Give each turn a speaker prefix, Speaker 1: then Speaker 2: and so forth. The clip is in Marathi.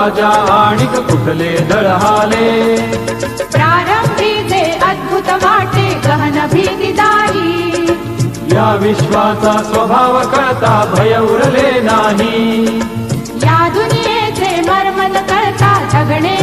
Speaker 1: राजा आणिक कुठले दळहाले.
Speaker 2: प्रारंभी जे अद्भुत वाटे गहन भीतीदायी,
Speaker 1: या विश्वाचा स्वभाव कळता भय उरले नाही.
Speaker 2: या दुनियेचे मर्म न कळता जगणे